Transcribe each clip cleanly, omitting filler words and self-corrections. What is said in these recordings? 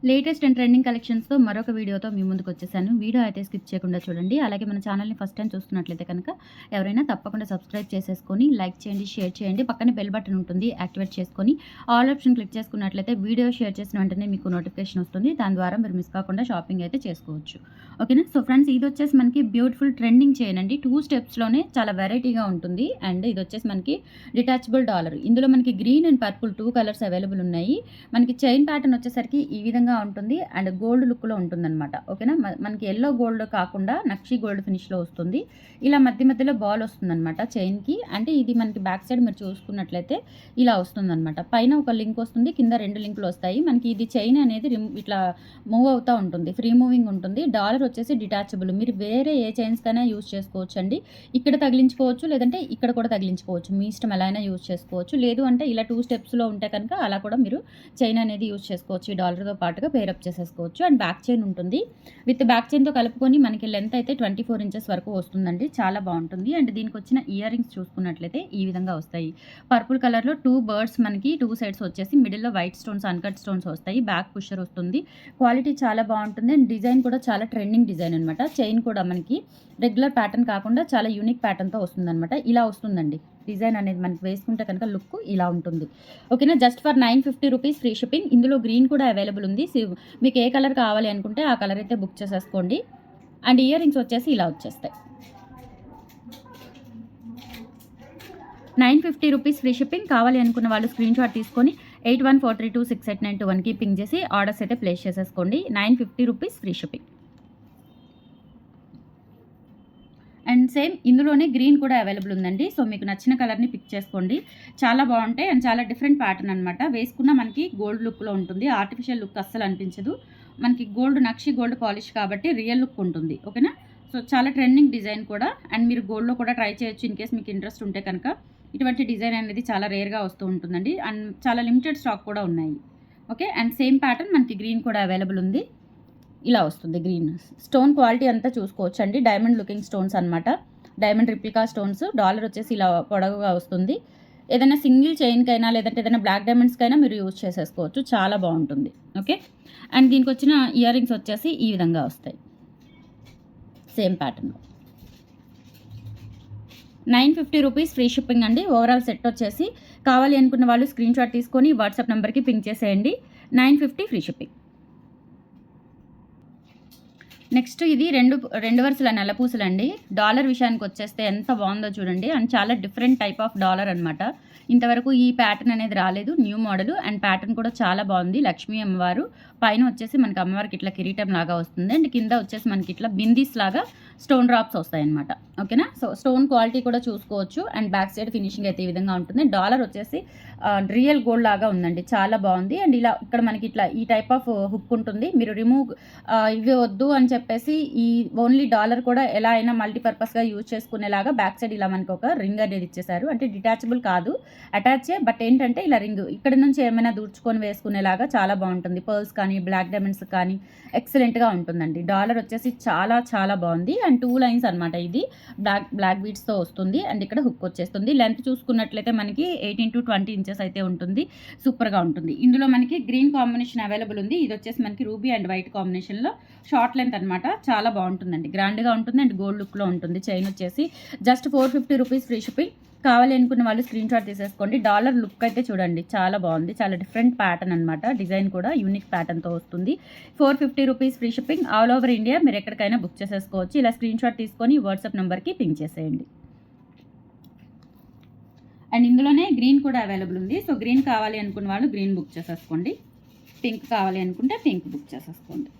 Latest and trending కలెక్షన్స్‌తో మరొక వీడియోతో మీ ముందుకొచ్చేసాను. Video అయితే స్కిప్ చేయకుండా చూడండి. అలాగే మన ఛానల్‌ని ఫస్ట్ టైమ్ చూస్తున్నట్లయితే కనుక ఎవరైనా తప్పకుండా సబ్స్క్రైబ్ చేసేసుకొని, లైక్ చేయండి, షేర్ చేయండి. పక్కనే బెల్ బటన్ ఉంటుంది. యాక్టివేట్ చేసుకొని ఆల్ ఆప్షన్ క్లిక్ చేసుకున్నట్లయితే వీడియో షేర్ చేసిన వెంటనే మీకు నోటిఫికేషన్ వస్తుంది. దాని ద్వారా మీరు మిస్ కాకుండా షాపింగ్ అయితే చేసుకోవచ్చు. ఓకేనా? సో ఫ్రెండ్స్, ఇదొచ్చేసి మనకి బ్యూటిఫుల్ ట్రెండింగ్ చైన్ అండి. 2 స్టెప్స్‌లోనే చాలా వెరైటీగా ఉంటుంది. అండ్ ఇదొచ్చేసి మనకి డిటాచబుల్ డాలర్. ఇందులో మనకి green and purple 2 colours available ఉన్నాయి. మనకి చైన్ ప్యాటర్న్ వచ్చేసరికి ఈ విధంగా ఉంటుంది అండ్ గోల్డ్ లుక్లో ఉంటుందన్నమాట. ఓకేనా? మనకి ఎల్లో గోల్డ్ కాకుండా నక్షి గోల్డ్ ఫినిష్లో వస్తుంది. ఇలా మధ్య మధ్యలో బాల్ వస్తుందన్నమాట చైన్కి. అంటే ఇది మనకి బ్యాక్ సైడ్ మీరు చూసుకున్నట్లయితే ఇలా వస్తుందన్నమాట. పైన ఒక లింక్ వస్తుంది, కింద 2 లింకులు వస్తాయి. మనకి ఇది చైన్ అనేది ఇట్లా మూవ్ అవుతూ ఉంటుంది, ఫ్రీ మూవింగ్ ఉంటుంది. డాలర్ వచ్చేసి డిటాచబుల్. మీరు వేరే ఏ చైన్స్ కైనా యూజ్ చేసుకోవచ్చు అండి. ఇక్కడ తగిలించుకోవచ్చు, లేదంటే ఇక్కడ కూడా తగిలించుకోవచ్చు. మీ ఇష్టం ఎలా అయినా యూజ్ చేసుకోవచ్చు. లేదు అంటే ఇలా 2 స్టెప్స్లో ఉంటే కనుక అలా కూడా మీరు చైన్ అనేది యూజ్ చేసుకోవచ్చు. ఈ డాలర్తో పాటుగా పేరప్ చేసేసుకోవచ్చు. అండ్ బ్యాక్ చైన్ ఉంటుంది. విత్ బ్యాక్ చైన్తో కలుపుకొని మనకి లెంత్ అయితే 24 ఇంచెస్ వరకు వస్తుందండి. చాలా బాగుంటుంది. అండ్ దీనికి వచ్చిన ఇయర్ రింగ్స్ చూసుకున్నట్లయితే ఈ విధంగా వస్తాయి. పర్పుల్ కలర్లో 2 బర్డ్స్ మనకి 2 సైడ్స్ వచ్చేసి మిడిల్లో వైట్ స్టోన్స్, అన్కట్ స్టోన్స్ వస్తాయి. బ్యాక్ పుషర్ వస్తుంది. క్వాలిటీ చాలా బాగుంటుంది. అండ్ డిజైన్ కూడా చాలా ట్రెండింగ్ డిజైన్ అనమాట. చైన్ కూడా మనకి రెగ్యులర్ ప్యాటర్న్ కాకుండా చాలా యూనిక్ ప్యాటర్న్తో వస్తుందన్నమాట. ఇలా వస్తుందండి డిజైన్ అనేది. మనకి వేసుకుంటే కనుక లుక్ ఇలా ఉంటుంది. ఓకేనా? Just for 950 rupees free shipping. ఇందులో గ్రీన్ కూడా అవైలబుల్ ఉంది. మీకు ఏ కలర్ కావాలి అనుకుంటే ఆ కలర్ అయితే బుక్ చేసేసుకోండి. అండ్ ఇయర్ రింగ్స్ వచ్చేసి ఇలా వచ్చేస్తాయి. 950 రూపీస్ ఫ్రీ షిప్పింగ్. కావాలి అనుకున్న వాళ్ళు స్క్రీన్ షాట్ తీసుకొని 8143268921కి పింగ్ చేసి ఆర్డర్స్ అయితే ప్లేస్ చేసేసుకోండి. 950 rupees free shipping. And same ఇందులోనే గ్రీన్ కూడా అవైలబుల్ ఉందండి. సో మీకు నచ్చిన కలర్ని పిక్ చేసుకోండి. చాలా బాగుంటాయి అండ్ చాలా డిఫరెంట్ ప్యాటర్న్ అనమాట. వేసుకున్న మనకి గోల్డ్ లుక్లో ఉంటుంది. ఆర్టిఫిషియల్ లుక్ అస్సలు అనిపించదు. మనకి గోల్డ్ నక్షి గోల్డ్ పాలిష్ కాబట్టి రియల్ లుక్ ఉంటుంది. ఓకేనా? సో చాలా ట్రెండింగ్ డిజైన్ కూడా. అండ్ మీరు గోల్డ్లో కూడా ట్రై చేయొచ్చు ఇన్ కేస్ మీకు ఇంట్రెస్ట్ ఉంటే కనుక. ఇటువంటి డిజైన్ అనేది చాలా రేర్గా వస్తూ ఉంటుందండి. అండ్ చాలా లిమిటెడ్ స్టాక్ కూడా ఉన్నాయి. ఓకే? అండ్ సేమ్ ప్యాటర్న్ మనకి గ్రీన్ కూడా అవైలబుల్ ఉంది. ఇలా వస్తుంది గ్రీన్. స్టోన్ క్వాలిటీ అంతా చూసుకోవచ్చు అండి. డైమండ్ లుకింగ్ స్టోన్స్ అనమాట. Diamond replica stones. డాలర్ వచ్చేసి ఇలా పొడవుగా వస్తుంది. ఏదైనా సింగిల్ చైన్కైనా లేదంటే ఏదైనా బ్లాక్ డైమండ్స్కైనా మీరు యూజ్ చేసేసుకోవచ్చు. చాలా బాగుంటుంది. ఓకే? అండ్ దీనికి వచ్చిన ఇయర్ రింగ్స్ వచ్చేసి ఈ విధంగా వస్తాయి. సేమ్ ప్యాటర్న్లో 950 రూపీస్ ఫ్రీ షిప్పింగ్ అండి. ఓవరాల్ సెట్ వచ్చేసి కావాలి అనుకున్న వాళ్ళు స్క్రీన్ షాట్ తీసుకొని వాట్సాప్ నెంబర్కి పింక్ చేసేయండి. 950 ఫ్రీ షిప్పింగ్. నెక్స్ట్ ఇది రెండు వరుసల నల్లపూసలండి. డాలర్ విషయానికి వచ్చేస్తే ఎంత బాగుందో చూడండి. అండ్ చాలా డిఫరెంట్ టైప్ ఆఫ్ డాలర్ అనమాట. ఇంతవరకు ఈ ప్యాటర్న్ అనేది రాలేదు. New model. అండ్ ప్యాటర్న్ కూడా చాలా బాగుంది. లక్ష్మీ అమ్మవారు పైన వచ్చేసి మనకి అమ్మవారికి ఇట్లా కిరీటం లాగా వస్తుంది. అండ్ కింద వచ్చేసి మనకి ఇట్లా బిందీస్ లాగా స్టోన్ డ్రాప్స్ వస్తాయన్నమాట. ఓకేనా? సో స్టోన్ క్వాలిటీ కూడా చూసుకోవచ్చు. అండ్ బ్యాక్ సైడ్ ఫినిషింగ్ అయితే ఈ విధంగా ఉంటుంది. డాలర్ వచ్చేసి రియల్ గోల్డ్ లాగా ఉందండి. చాలా బాగుంది. అండ్ ఇలా ఇక్కడ మనకి ఇట్లా ఈ టైప్ ఆఫ్ హుక్ ఉంటుంది. మీరు రిమూవ్ ఇవి వద్దు అని చెప్పేసి ఈ ఓన్లీ డాలర్ కూడా ఎలా అయినా మల్టీపర్పస్గా యూజ్ చేసుకునేలాగా బ్యాక్ సైడ్ ఇలా మనకి ఒక రింగ్ అనేది ఇచ్చేసారు. అంటే డిటాచబుల్ కాదు, అటాచే. బట్ ఏంటంటే ఇలా రింగ్ ఇక్కడ నుంచి ఏమైనా దూర్చుకొని వేసుకునేలాగా చాలా బాగుంటుంది. పర్ల్స్ కానీ బ్లాక్ డైమండ్స్ కానీ ఎక్సలెంట్గా ఉంటుందండి. డాలర్ వచ్చేసి చాలా చాలా బాగుంది. అండ్ 2 లైన్స్ అనమాట. ఇది బ్లాక్ బీడ్స్తో వస్తుంది. అండ్ ఇక్కడ హుక్ వచ్చేస్తుంది. లెంత్ చూసుకున్నట్లయితే మనకి 18 to 20 ఇంచెస్ అయితే ఉంటుంది. సూపర్గా ఉంటుంది. ఇందులో మనకి గ్రీన్ కాంబినేషన్ అవైలబుల్ ఉంది. ఇది వచ్చేసి మనకి రూబీ అండ్ వైట్ కాంబినేషన్లో షార్ట్ లెంత్ అనమాట. చాలా బాగుంటుందండి. గ్రాండ్గా ఉంటుంది అండ్ గోల్డ్ లుక్లో ఉంటుంది. చైన్ వచ్చేసి జస్ట్ 450 రూపీస్ ఫ్రీ షిప్పింగ్. కావాలి అనుకున్న వాళ్ళు స్క్రీన్ షాట్ తీసేసుకోండి. డాలర్ లుక్ అయితే చూడండి, చాలా బాగుంది. చాలా డిఫరెంట్ ప్యాటర్న్ అనమాట. డిజైన్ కూడా యూనిక్ ప్యాటర్న్తో వస్తుంది. 450 rupees free shipping. All over India మీరు ఎక్కడికైనా బుక్ చేసేసుకోవచ్చు. ఇలా స్క్రీన్ షాట్ తీసుకొని వాట్సాప్ నెంబర్కి పింక్ చేసేయండి. అండ్ ఇందులోనే గ్రీన్ కూడా అవైలబుల్ ఉంది. సో గ్రీన్ కావాలి అనుకున్న వాళ్ళు గ్రీన్ బుక్ చేసేసుకోండి. పింక్ కావాలి అనుకుంటే పింక్ బుక్ చేసేసుకోండి.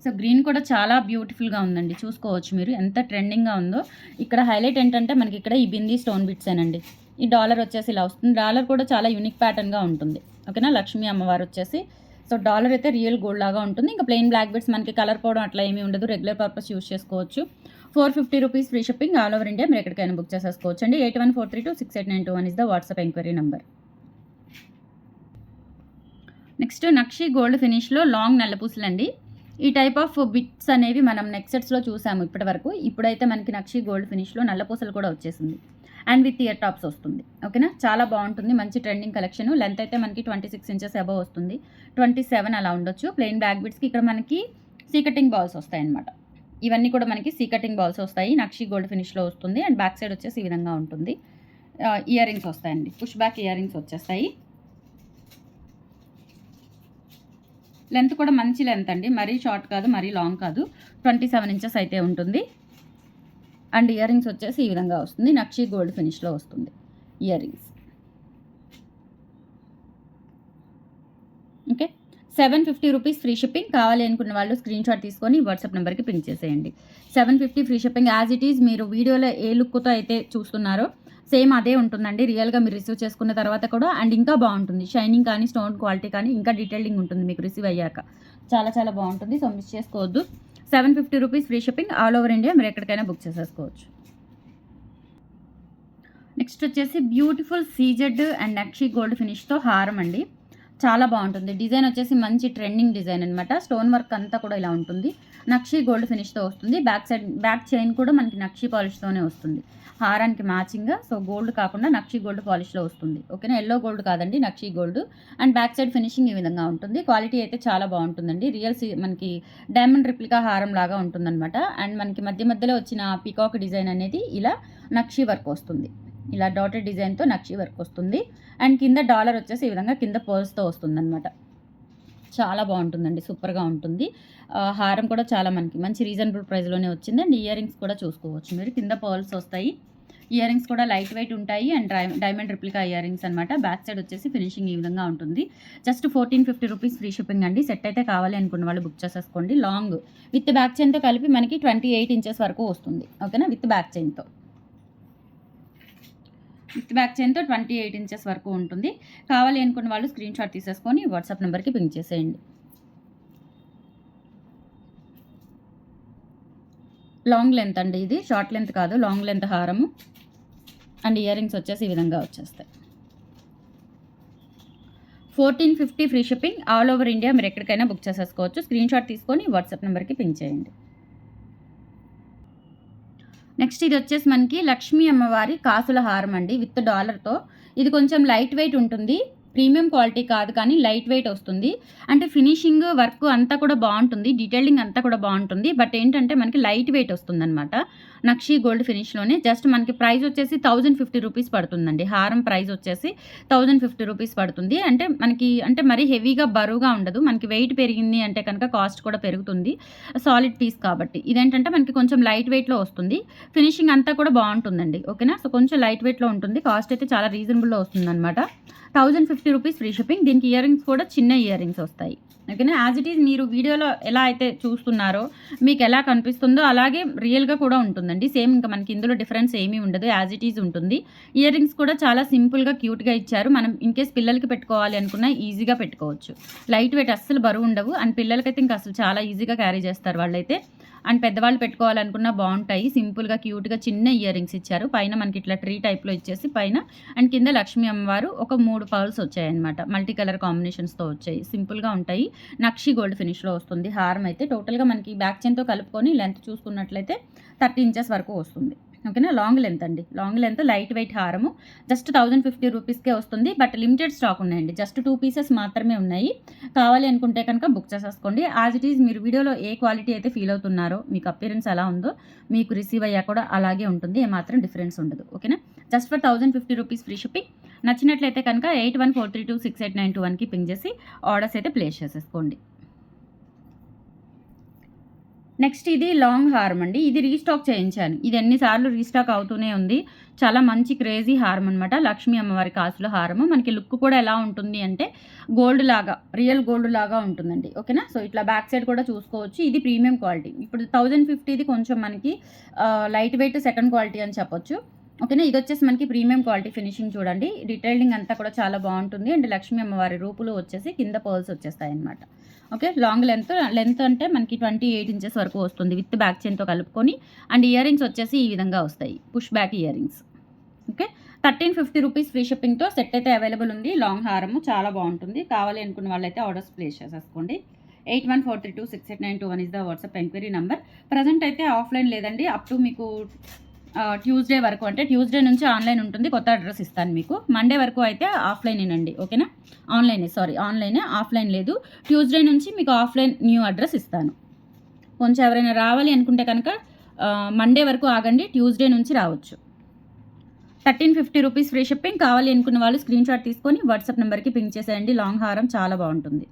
సో గ్రీన్ కూడా చాలా బ్యూటిఫుల్గా ఉందండి. చూసుకోవచ్చు మీరు ఎంత ట్రెండింగ్గా ఉందో. ఇక్కడ హైలైట్ ఏంటంటే మనకి ఇక్కడ ఈ బిందీ స్టోన్ బిట్సేనండి. ఈ డాలర్ వచ్చేసి ఇలా వస్తుంది. డాలర్ కూడా చాలా యూనిక్ ప్యాటర్న్గా ఉంటుంది. ఓకేనా? లక్ష్మీ అమ్మవారు వచ్చేసి సో డాలర్ అయితే రియల్ గోల్డ్ లాగా ఉంటుంది. ఇంకా ప్లెయిన్ బ్లాక్ బిట్స్ మనకి కలర్ పోవడం అట్లా ఏమీ ఉండదు. రెగ్యులర్ పర్పస్ యూస్ చేసుకోవచ్చు. 450 rupees free shipping. All over India మీరు ఎక్కడికైనా బుక్ చేసేసుకోవచ్చు అండి. 8143268921 is the WhatsApp enquiry number. Next nakshi gold ఫినిష్లో లాంగ్ నల్లపూసలండి. ఈ టైప్ ఆఫ్ బిట్స్ అనేవి మనం నెక్ సెట్స్లో చూసాము ఇప్పటి వరకు. ఇప్పుడైతే మనకి నక్షి గోల్డ్ ఫినిష్లో నల్లపూసలు కూడా వచ్చేసింది. అండ్ విత్ ఇయర్ టాప్స్ వస్తుంది. ఓకేనా, చాలా బాగుంటుంది, మంచి ట్రెండింగ్ కలెక్షన్. లెంత్ అయితే మనకి 26 ఇంచెస్ అబవ్ వస్తుంది, 27 అలా ఉండొచ్చు. ప్లెయిన్ బ్యాక్ బిట్స్కి ఇక్కడ మనకి సీ కటింగ్ బాల్స్ వస్తాయి అన్నమాట. ఇవన్నీ కూడా మనకి సీ కటింగ్ బాల్స్ వస్తాయి, నక్షి గోల్డ్ ఫినిష్లో వస్తుంది. అండ్ బ్యాక్ సైడ్ వచ్చేసి ఈ విధంగా ఉంటుంది. ఇయర్ రింగ్స్ వస్తాయండి, పుష్ బ్యాక్ ఇయర్ రింగ్స్ వచ్చేస్తాయి. లెంత్ కూడా మంచి లెంత్ అండి, మరీ షార్ట్ కాదు మరీ లాంగ్ కాదు, 27 ఇంచెస్ అయితే ఉంటుంది. అండ్ ఇయర్ రింగ్స్ వచ్చేసి ఈ విధంగా వస్తుంది, నక్షి గోల్డ్ ఫినిష్లో వస్తుంది ear rings. Okay, 750 rupees free shipping. కావాలి అనుకున్న వాళ్ళు స్క్రీన్ షాట్ తీసుకొని వాట్సాప్ నెంబర్కి పింక్ చేసేయండి. 750 free shipping. As it is మీరు వీడియోలో ఏ లుక్తో అయితే చూస్తున్నారో సేమ్ అదే ఉంటుందండి రియల్గా మీరు రిసీవ్ చేసుకున్న తర్వాత కూడా. అండ్ ఇంకా బాగుంటుంది, షైనింగ్ కానీ స్టోన్ క్వాలిటీ కానీ ఇంకా డీటెయిలింగ్ ఉంటుంది మీకు రిసీవ్ అయ్యాక, చాలా చాలా బాగుంటుంది. సో మిస్ చేసుకోవద్దు. 750 rupees free shipping, all over India మీరు ఎక్కడికైనా బుక్ చేసేసుకోవచ్చు. నెక్స్ట్ వచ్చేసి beautiful CZ and nakshi gold ఫినిష్తో హారం అండి, చాలా బాగుంటుంది. డిజైన్ వచ్చేసి మంచి ట్రెండింగ్ డిజైన్ అనమాట. స్టోన్ వర్క్ అంతా కూడా ఇలా ఉంటుంది, నక్షి గోల్డ్ ఫినిష్తో వస్తుంది. బ్యాక్ సైడ్ బ్యాక్ చైన్ కూడా మనకి నక్షి పాలిష్తోనే వస్తుంది హారానికి మ్యాచింగ్గా. సో గోల్డ్ కాకుండా నక్షి గోల్డ్ పాలిష్లో వస్తుంది. ఓకేనా, ఎల్లో గోల్డ్ కాదండి, nakshi gold. And back side finishing ఈ విధంగా ఉంటుంది. క్వాలిటీ అయితే చాలా బాగుంటుందండి, రియల్ మనకి డైమండ్ రిప్లికా హారం లాగా ఉంటుందన్నమాట. అండ్ మనకి మధ్య మధ్యలో వచ్చిన పీకాక్ డిజైన్ అనేది ఇలా నక్షి వర్క్ వస్తుంది, ఇలా డాటెడ్ డిజైన్తో నక్షి వర్క్ వస్తుంది. అండ్ కింద డాలర్ వచ్చేసి ఈ విధంగా కింద పర్ల్స్తో వస్తుంది అనమాట. చాలా బాగుంటుందండి, సూపర్గా ఉంటుంది. హారం కూడా చాలా మనకి మంచి రీజనబుల్ ప్రైస్లోనే వచ్చింది. అండ్ ఇయర్ రింగ్స్ కూడా చూసుకోవచ్చు మీరు, కింద పర్ల్స్ వస్తాయి. ఇయర్ రింగ్స్ కూడా లైట్ వెయిట్ ఉంటాయి and diamond replica ear rings అనమాట. బ్యాక్ సైడ్ వచ్చేసి ఫినిషింగ్ ఈ విధంగా ఉంటుంది. జస్ట్ 1450 రూపీస్ ఫ్రీ షిప్పింగ్ అండి. సెట్ అయితే కావాలి అనుకున్న వాళ్ళు బుక్ చేసేసుకోండి. లాంగ్ విత్ బ్యాక్ చైన్తో కలిపి మనకి 28 ఇంచెస్ వరకు వస్తుంది. ఓకేనా, విత్ బ్యాక్ చైన్తో 28 ఇంచెస్ వరకు ఉంటుంది. కావాలి అనుకున్న వాళ్ళు స్క్రీన్ షాట్ తీసేసుకొని వాట్సాప్ నెంబర్కి పింక్ చేసేయండి. లాంగ్ లెంత్ అండి, ఇది షార్ట్ లెంత్ కాదు, లాంగ్ లెంత్ హారము. అండ్ ఇయర్ రింగ్స్ వచ్చేసి ఈ విధంగా వచ్చేస్తాయి. 1450 free shipping, all over India మీరు ఎక్కడికైనా బుక్ చేసేసుకోవచ్చు. స్క్రీన్ షాట్ తీసుకొని వాట్సాప్ నెంబర్కి పింక్ చేయండి. నెక్స్ట్ ఇది వచ్చేసి మనకి లక్ష్మీ అమ్మవారి కాసుల హారం అండి, విత్ డాలర్తో. ఇది కొంచెం లైట్ వెయిట్ ఉంటుంది, ప్రీమియం క్వాలిటీ కాదు కానీ లైట్ వెయిట్ వస్తుంది. అంటే ఫినిషింగ్ వర్క్ అంతా కూడా బాగుంటుంది, డీటెయిలింగ్ అంతా కూడా బాగుంటుంది. బట్ ఏంటంటే మనకి లైట్ వెయిట్ వస్తుంది అనమాట, నక్షి గోల్డ్ ఫినిష్లోనే. జస్ట్ మనకి ప్రైస్ వచ్చేసి 1050 రూపీస్ పడుతుందండి. హారం ప్రైస్ వచ్చేసి 1050 రూపీస్ పడుతుంది. అంటే మనకి అంటే మరీ హెవీగా బరువుగా ఉండదు, మనకి వెయిట్ పెరిగింది అంటే కనుక కాస్ట్ కూడా పెరుగుతుంది, సాలిడ్ పీస్ కాబట్టి. ఇదేంటంటే మనకి కొంచెం లైట్ వెయిట్లో వస్తుంది, ఫినిషింగ్ అంతా కూడా బాగుంటుందండి. ఓకేనా, సో కొంచెం లైట్ వెయిట్లో ఉంటుంది, కాస్ట్ అయితే చాలా రీజనబుల్లో వస్తుంది అనమాట. 1050 రూపీస్ ఫ్రీ షిప్పింగ్. దీనికి ఇయర్ రింగ్స్ కూడా చిన్న ఇయర్ రింగ్స్ వస్తాయి. ఓకేనా, యాజ్ ఇట్ ఈజ్ మీరు వీడియోలో ఎలా అయితే చూస్తున్నారో మీకు ఎలా కనిపిస్తుందో అలాగే రియల్గా కూడా ఉంటుందండి, సేమ్. ఇంకా మనకి ఇందులో డిఫరెన్స్ ఏమీ ఉండదు, యాజ్ ఇట్ ఈజ్ ఉంటుంది. ఇయర్ రింగ్స్ కూడా చాలా సింపుల్గా క్యూట్గా ఇచ్చారు. మనం ఇన్కేస్ పిల్లలకి పెట్టుకోవాలి అనుకున్నా ఈజీగా పెట్టుకోవచ్చు, లైట్ వెయిట్ అస్సలు బరువు ఉండవు. అండ్ పిల్లలకైతే ఇంకా అసలు చాలా ఈజీగా క్యారీ చేస్తారు వాళ్ళైతే. అండ్ పెద్దవాళ్ళు పెట్టుకోవాలనుకున్నా బాగుంటాయి, సింపుల్గా క్యూట్గా చిన్న ఇయర్ రింగ్స్ ఇచ్చారు. పైన మనకి ఇట్లా ట్రీ టైప్లో ఇచ్చేసి పైన, అండ్ కింద లక్ష్మీ అమ్మవారు ఒక 3 పర్ల్స్ వచ్చాయి అనమాట, మల్టీ కలర్ కాంబినేషన్స్తో వచ్చాయి, సింపుల్గా ఉంటాయి. నక్షి గోల్డ్ ఫినిష్లో వస్తుంది హారం అయితే. టోటల్గా మనకి బ్యాక్ చైన్తో కలుపుకొని లెంత్ చూసుకున్నట్లయితే 30 ఇంచెస్ వరకు వస్తుంది. ఓకేనా, లాంగ్ లెంత్ అండి, లాంగ్ లెంత్ లైట్ వెయిట్ హారము. జస్ట్ 1050 రూపీస్కే వస్తుంది. బట్ లిమిటెడ్ స్టాక్ ఉన్నాయండి, జస్ట్ 2 పీసెస్ మాత్రమే ఉన్నాయి. కావాలి అనుకుంటే కనుక బుక్ చేసేసుకోండి. యాజ్ ఇట్ ఈజ్ మీరు వీడియోలో ఏ క్వాలిటీ అయితే ఫీల్ అవుతున్నారో, మీకు అపియరెన్స్ ఎలా ఉందో మీకు రిసీవ్ అయ్యా కూడా అలాగే ఉంటుంది, ఏమాత్రం డిఫరెన్స్ ఉండదు. ఓకేనా, just for 1050 rupees free shipping. నచ్చినట్లయితే కనుక 8143268921కి పింక్ చేసి ఆర్డర్స్ అయితే ప్లేస్ చేసేసుకోండి. నెక్స్ట్ ఇది లాంగ్ హారం అండి, ఇది రీస్టాక్ చేయించాను. ఇది ఎన్నిసార్లు రీస్టాక్ అవుతూనే ఉంది, చాలా మంచి క్రేజీ హారం అనమాట. లక్ష్మీ అమ్మవారి కాసుల హారము. మనకి లుక్ కూడా ఎలా ఉంటుంది అంటే గోల్డ్ లాగా, రియల్ గోల్డ్ లాగా ఉంటుందండి. ఓకేనా, సో ఇట్లా బ్యాక్ సైడ్ కూడా చూసుకోవచ్చు. ఇది ప్రీమియం క్వాలిటీ. ఇప్పుడు 1050ది కొంచెం మనకి లైట్ వెయిట్ సెకండ్ క్వాలిటీ అని చెప్పొచ్చు. ఓకేనా, ఇది వచ్చేసి మనకి ప్రీమియం క్వాలిటీ. ఫినిషింగ్ చూడండి, డీటెయిలింగ్ అంతా కూడా చాలా బాగుంటుంది. అండ్ లక్ష్మీ అమ్మవారి రూపులు వచ్చేసి కింద పర్ల్స్ వచ్చేస్తాయి అనమాట. ఓకే, లాంగ్ లెంత్ అంటే మనకి 28 ఇంచెస్ వరకు వస్తుంది విత్ బ్యాక్ చైన్తో కలుపుకొని. అండ్ ఇయర్ రింగ్స్ వచ్చేసి ఈ విధంగా వస్తాయి, push back earrings. Okay, 1350 rupees free షిప్పింగ్తో సెట్ అయితే అవైలబుల్ ఉంది. లాంగ్ హారము చాలా బాగుంటుంది. కావాలి అనుకున్న వాళ్ళైతే ఆర్డర్స్ ప్లేస్ చేసేసుకోండి. 8143268921 is the WhatsApp enquiry number. Present అయితే ఆఫ్లైన్ లేదండి, అప్ టు మీకు ట్యూస్డే వరకు, అంటే ట్యూస్డే నుంచి ఆన్లైన్ ఉంటుంది, కొత్త అడ్రస్ ఇస్తాను మీకు. మండే వరకు అయితే ఆఫ్లైనేనండి, ఓకేనా? ఆన్లైనే, ఆఫ్లైన్ లేదు. ట్యూస్డే నుంచి మీకు ఆఫ్లైన్ న్యూ అడ్రస్ ఇస్తాను. కొంచెం ఎవరైనా రావాలి అనుకుంటే కనుక మండే వరకు ఆగండి, ట్యూస్డే నుంచి రావచ్చు. 1350 రూపీస్ ఫ్రీ షిప్పింగ్. కావాలి అనుకున్న వాళ్ళు స్క్రీన్ షాట్ తీసుకొని వాట్సాప్ నెంబర్కి పింక్ చేసేయండి. లాంగ్ హారం చాలా బాగుంటుంది.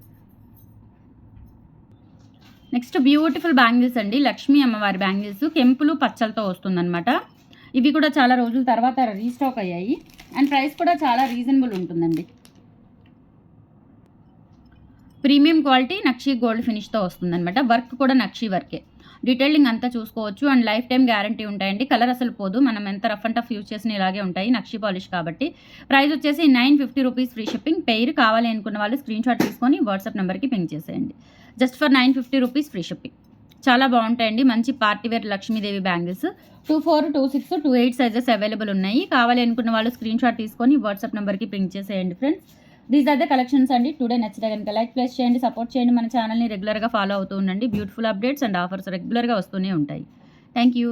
నెక్స్ట్ బ్యూటిఫుల్ బ్యాంగిల్స్ అండి, లక్ష్మీ అమ్మవారి బ్యాంగిల్స్, కెంపులు పచ్చలతో వస్తుందన్నమాట. ఇవి కూడా చాలా రోజుల తర్వాత రీస్టాక్ అయ్యాయి అండ్ ప్రైస్ కూడా చాలా రీజనబుల్ ఉంటుందండి. ప్రీమియం క్వాలిటీ నక్షీ గోల్డ్ ఫినిష్తో వస్తుందన్నమాట. వర్క్ కూడా నక్షీ వర్కే. డీటెయిలింగ్ అంతా చూసుకోవచ్చు అండ్ లైఫ్ టైం గ్యారంటీ ఉంటాయండి. కలర్ అసలు పోదు, మనం ఎంత రఫ్ అండ్ టఫ్ యూజ్ చేసిన ఇలాగే ఉంటాయి, నక్షీ పాలిష్ కాబట్టి. ప్రైస్ వచ్చేసి 950 రూపీస్ ఫ్రీ షిప్పింగ్. పెయిర్ కావాలి అనుకున్న వాళ్ళు స్క్రీన్ షాట్ తీసుకొని వాట్సాప్ నెంబర్కి పింక్ చేసేయండి. Just for 950 rupees free shipping. చాలా బాగుంటాయండి, మంచి party wear Lakshmidevi bangles. 24, 26, 28 sizes available ఉన్నాయి. కావాలి అనుకున్న వాళ్ళు స్క్రీన్ షాట్ తీసుకొని వాట్సాప్ నెంబర్కి పింక్ చేసేయండి friends. These are the collections అండి. టుడే నచ్చితే కనుక లైక్ ప్లేస్ చేయండి, సపోర్ట్ చేయండి. మన ఛానల్ని రెగ్యులర్గా ఫాలో అవుతూ ఉండండి. బ్యూటిఫుల్ అప్డేట్స్ అండ్ ఆఫర్స్ రెగ్యులర్గా వస్తూనే ఉంటాయి. Thank you.